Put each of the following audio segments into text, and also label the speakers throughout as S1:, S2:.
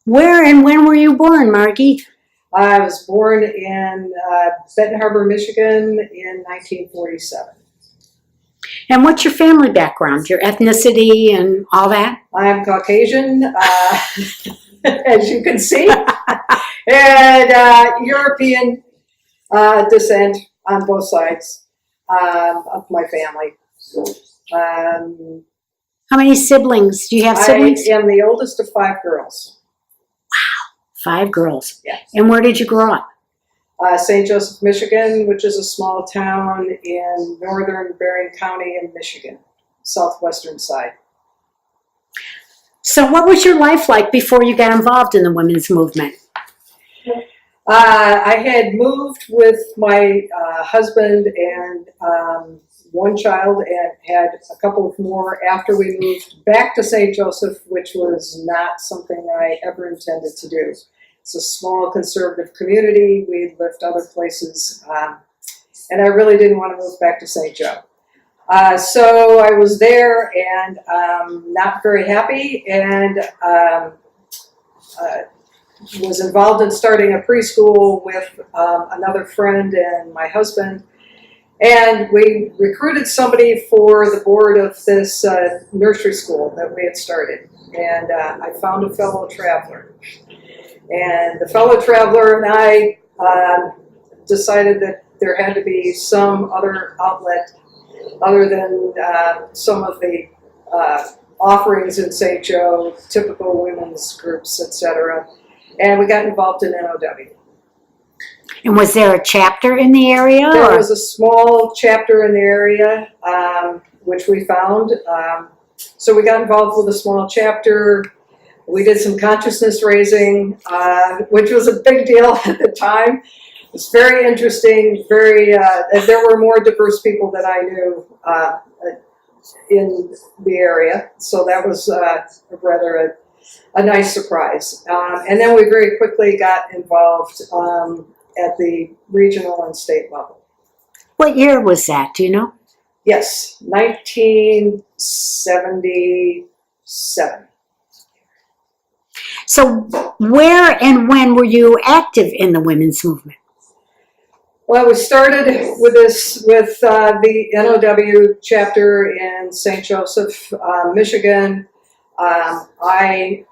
S1: Where and when were you born, Margy?
S2: I was born in Benton Harbor, Michigan in 1947.
S1: And what's your family background, your ethnicity and all that?
S2: I'm Caucasian, as you can see, and European descent on both sides of my family.
S1: How many siblings? Do you have
S2: I
S1: siblings?
S2: am the oldest of 5 girls.
S1: 5 girls.
S2: Yes.
S1: And where did you grow up?
S2: St. Joseph, Michigan, which is a small town in northern Bering County in Michigan, southwestern side.
S1: So what was your life like before you got involved in the women's movement?
S2: I had moved with my husband and one child, and had a couple of more after we moved back to St. Joseph, which was not something I ever intended to do. It's a small conservative community. We lived other places, and I really didn't want to move back to St. Joe. So I was there and not very happy, and was involved in starting a preschool with another friend and my husband. And we recruited somebody for the board of this nursery school that we had started. And I found a fellow traveler. And the fellow traveler and I decided that there had to be some other outlet other than some of the offerings in St. Joe, typical women's groups, etc. And we got involved in NOW.
S1: And was there a chapter in the area?
S2: There was a small chapter in the area, which we found. So we got involved with a small chapter. We did some consciousness raising, which was a big deal at the time. It was very interesting. There were more diverse people that I knew in the area. So that was rather a nice surprise. And then we very quickly got involved at the regional and state level.
S1: What year was that? Do you know?
S2: Yes, 1977.
S1: So where and when were you active in the women's movement?
S2: Well, we started with the NOW chapter in St. Joseph, Michigan. I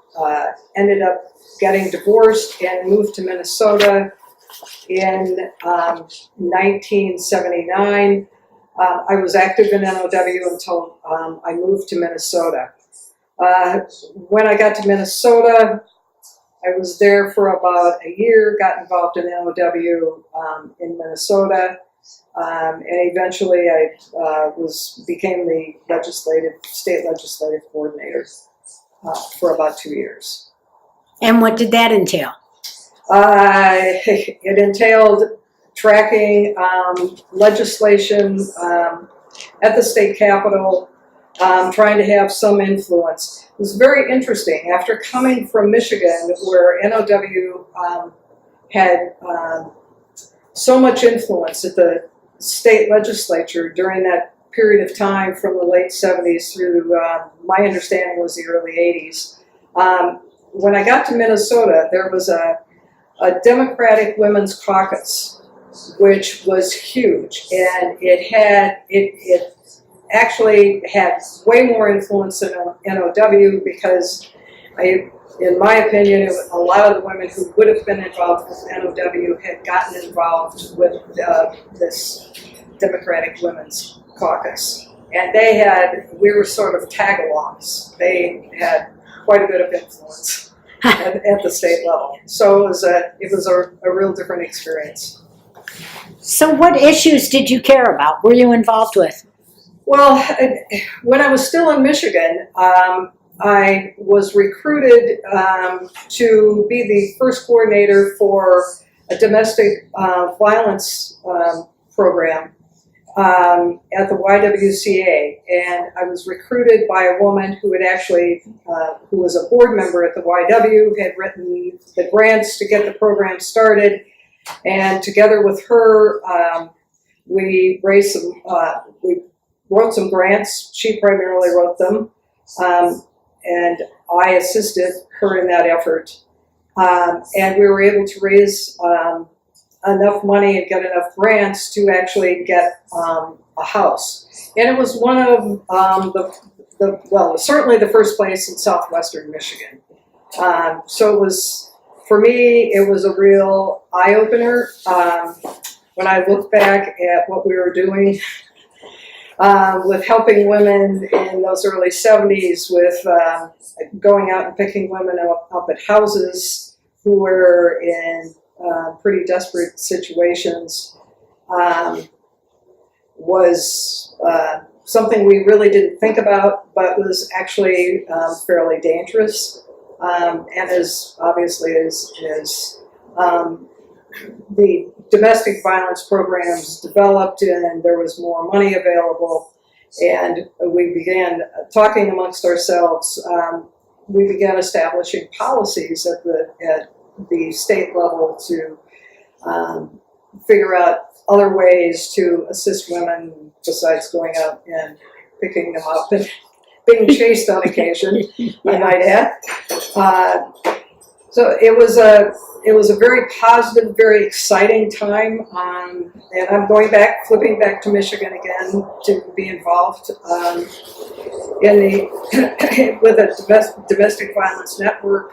S2: ended up getting divorced and moved to Minnesota in 1979. I was active in NOW until I moved to Minnesota. When I got to Minnesota, I was there for about a year, got involved in NOW in Minnesota, and eventually I became the state legislative coordinator for about 2 years.
S1: And what did that entail?
S2: It entailed tracking legislation at the state capitol, trying to have some influence. It was very interesting. After coming from Michigan, where NOW had so much influence at the state legislature during that period of time from the late 70s through, my understanding was the early 80s. When I got to Minnesota, there was a Democratic Women's Caucus, which was huge, and it actually had way more influence than NOW because, in my opinion, a lot of the women who would have been involved with NOW had gotten involved with this Democratic Women's Caucus. And we were sort of tag-alongs. They had quite a bit of influence at the state level. So it was a real different experience.
S1: So what issues did you care about? Were you involved with?
S2: Well, when I was still in Michigan, I was recruited to be the first coordinator for a domestic violence program at the YWCA, and I was recruited by a woman who had actually, who was a board member at the YW, had written the grants to get the program started, and together with her, we raised some, we wrote some grants. She primarily wrote them, and I assisted her in that effort. And we were able to raise enough money and get enough grants to actually get a house. And it was one of well, certainly the first place in southwestern Michigan. So it was, for me, it was a real eye-opener. When I look back at what we were doing with helping women in those early 70s with going out and picking women up at houses who were in pretty desperate situations, was something we really didn't think about, but was actually fairly dangerous. And as obviously as the domestic violence programs developed and there was more money available, and we began talking amongst ourselves, we began establishing policies at the state level to figure out other ways to assist women besides going out and picking them up and being chased on occasion, I might add. So it was a very positive, very exciting time, and I'm flipping back to Michigan again to be involved with a domestic violence network.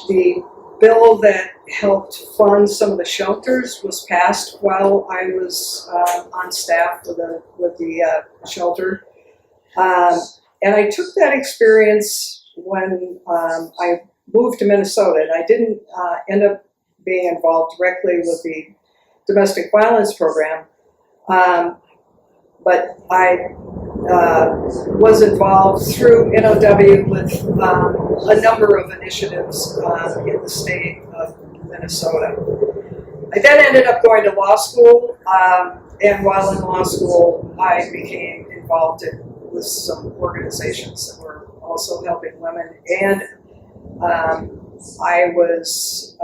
S2: The bill that helped fund some of the shelters was passed while I was on staff with the shelter. And I took that experience when I moved to Minnesota, and I didn't end up being involved directly with the domestic violence program, but I was involved through NOW with a number of initiatives in the state of Minnesota. I then ended up going to law school, and while in law school, I became involved with some organizations that were also helping women, and I was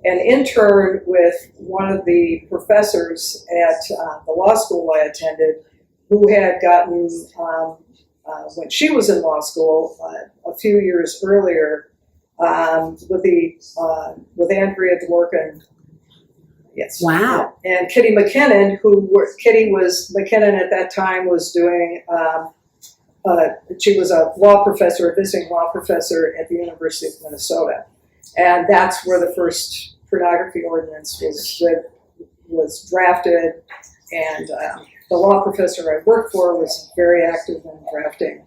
S2: an intern with one of the professors at the law school I attended, who had gotten, when she was in law school a few years earlier, with Andrea Dworkin. Yes.
S1: Wow.
S2: And Kitty McKinnon, McKinnon at that time was doing, she was a visiting law professor at the University of Minnesota. And that's where the first pornography ordinance was drafted. And the law professor I worked for was very active in drafting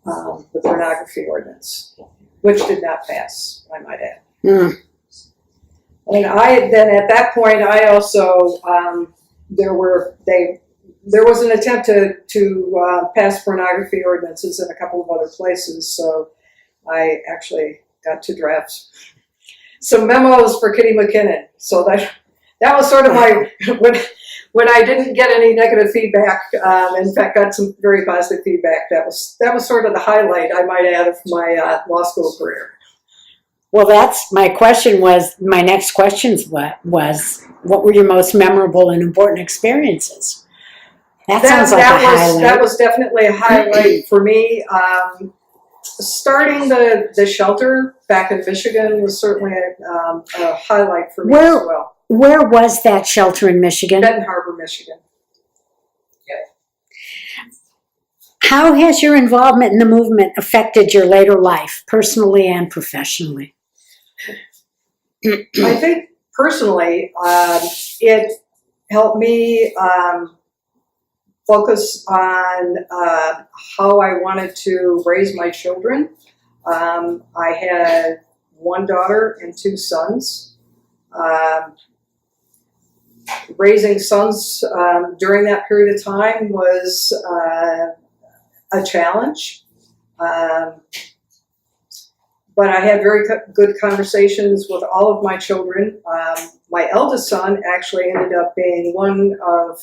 S2: the pornography ordinance, which did not pass, I might add.
S1: Mm.
S2: And at that point, I also, there was an attempt to pass pornography ordinances in a couple of other places, so I actually got to draft some memos for Kitty McKinnon. So that was sort of my, when I didn't get any negative feedback, in fact got some very positive feedback, that was sort of the highlight, I might add, of my law school career.
S1: Well, my next question was, what were your most memorable and important experiences? That sounds like a highlight.
S2: That was definitely a highlight for me. Starting the shelter back in Michigan was certainly a highlight for me as well.
S1: Where was that shelter in Michigan?
S2: Benton Harbor, Michigan.
S1: How has your involvement in the movement affected your later life, personally and professionally?
S2: I think personally, it helped me focus on how I wanted to raise my children. I had one daughter and two sons. Raising sons during that period of time was a challenge. But I had very good conversations with all of my children. My eldest son actually ended up being one of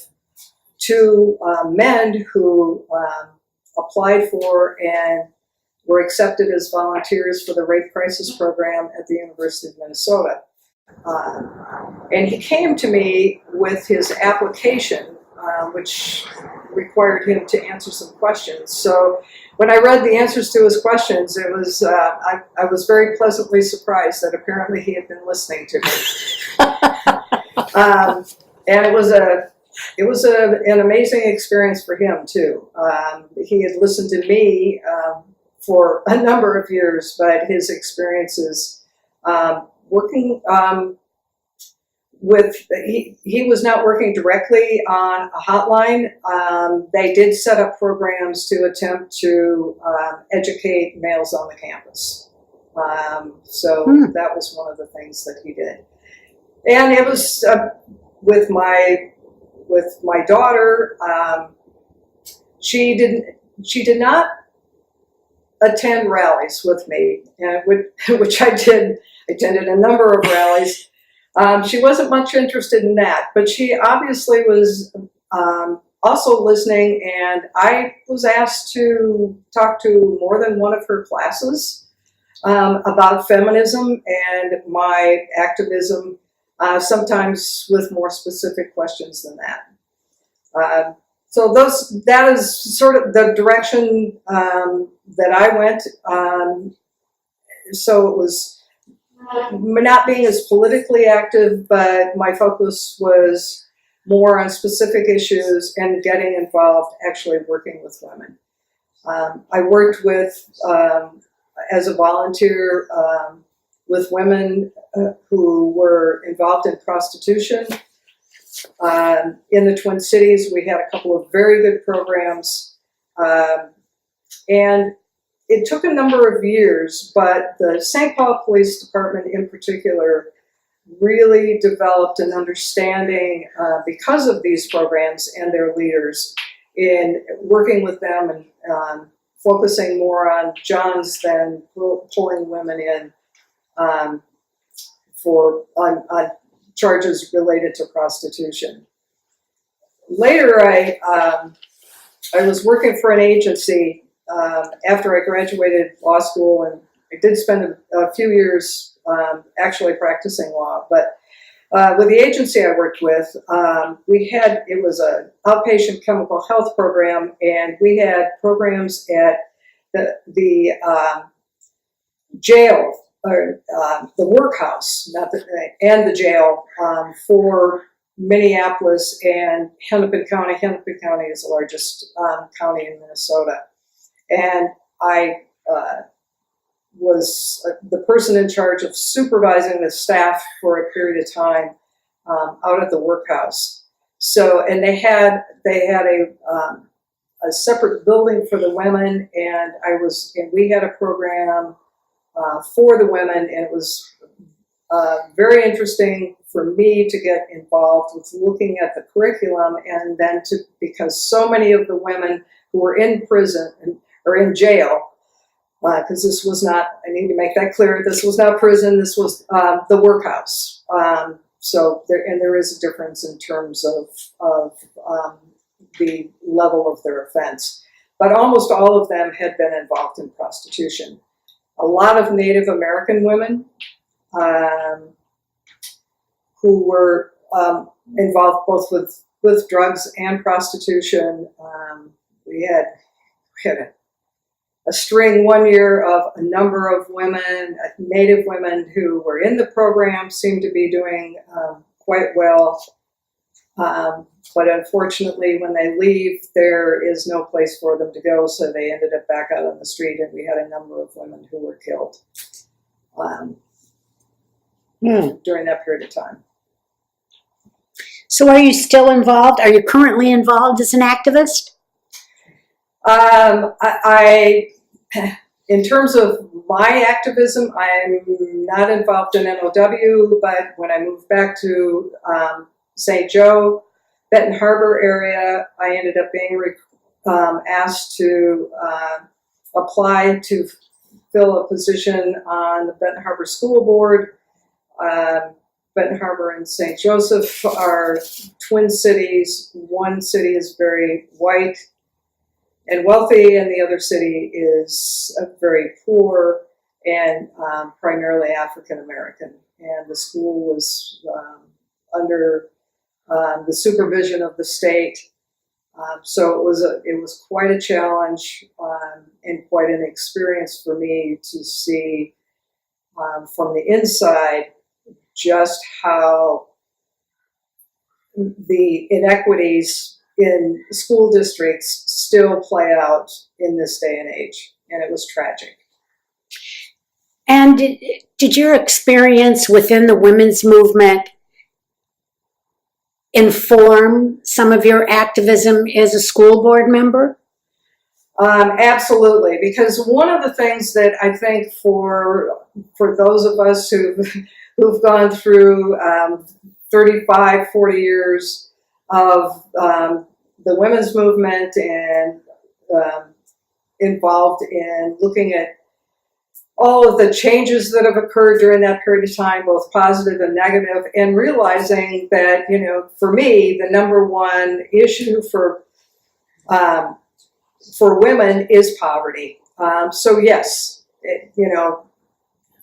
S2: two men who applied for and were accepted as volunteers for the Rape Crisis Program at the University of Minnesota. And he came to me with his application, which required him to answer some questions. So when I read the answers to his questions, it was I was very pleasantly surprised that apparently he had been listening to me. And it was an amazing experience for him too. He had listened to me for a number of years, but his experiences working he was not working directly on a hotline. They did set up programs to attempt to educate males on the campus. So that was one of the things that he did. And it was with my daughter. She did not attend rallies with me, and which I did. I attended a number of rallies. She wasn't much interested in that, but she obviously was also listening, and I was asked to talk to more than one of her classes about feminism and my activism, sometimes with more specific questions than that. So that is sort of the direction that I went. So it was not being as politically active, but my focus was more on specific issues and getting involved, actually working with women. I worked with, as a volunteer, with women who were involved in prostitution. In the Twin Cities, we had a couple of very good programs, and it took a number of years, but the St. Paul Police Department in particular really developed an understanding because of these programs and their leaders in working with them and focusing more on Johns than pulling women in on charges related to prostitution. Later, I was working for an agency after I graduated law school, and I did spend a few years actually practicing law. But with the agency I worked with, it was an outpatient chemical health program, and we had programs at the jail, or the workhouse, and the jail for Minneapolis and Hennepin County. Hennepin County is the largest county in Minnesota. And I was the person in charge of supervising the staff for a period of time out at the workhouse. So, and they had a separate building for the women, and we had a program for the women, and it was very interesting for me to get involved with looking at the curriculum, and then because so many of the women who were in prison or in jail, because this was not, I need to make that clear, this was not prison, this was the workhouse. So there is a difference in terms of the level of their offense. But almost all of them had been involved in prostitution. A lot of Native American women who were involved both with drugs and prostitution. We had a string one year of a number of women, Native women who were in the program, seemed to be doing quite well. But unfortunately, when they leave, there is no place for them to go, so they ended up back out on the street, and we had a number of women who were killed during that period of time.
S1: So are you still involved? Are you currently involved as an activist?
S2: In terms of my activism, I'm not involved in NOW, but when I moved back to St. Joe, Benton Harbor area, I ended up being asked to apply to fill a position on the Benton Harbor School Board. Benton Harbor and St. Joseph are twin cities. One city is very white and wealthy, and the other city is very poor and primarily African American. And the school was under the supervision of the state, So it was quite a challenge and quite an experience for me to see from the inside just how the inequities in school districts still play out in this day and age, and it was tragic.
S1: And did your experience within the women's movement inform some of your activism as a school board member?
S2: Absolutely, because one of the things that I think for those of us who've gone through 35, 40 years of the women's movement and involved in looking at all of the changes that have occurred during that period of time, both positive and negative, and realizing that, for me, the number one issue for women is poverty. So yes,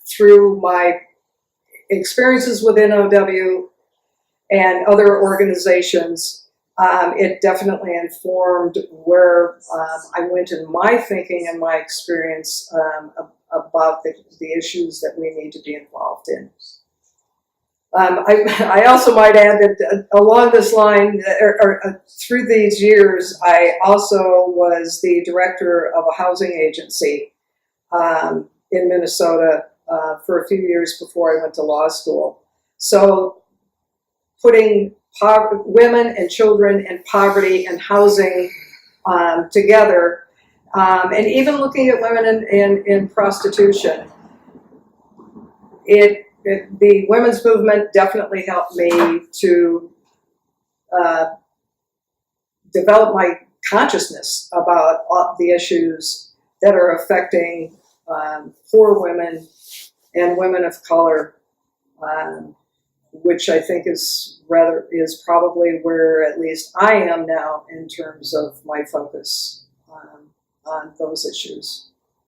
S2: through my experiences with NOW and other organizations, it definitely informed where I went in my thinking and my experience about the issues that we need to be involved in. I also might add that along this line, or through these years, I also was the director of a housing agency in Minnesota for a few years before I went to law school. So putting women and children and poverty and housing together, and even looking at women in prostitution, the women's movement definitely helped me to develop my consciousness about all the issues that are affecting poor women and women of color, which I think is probably where at least I am now in terms of my focus on those issues.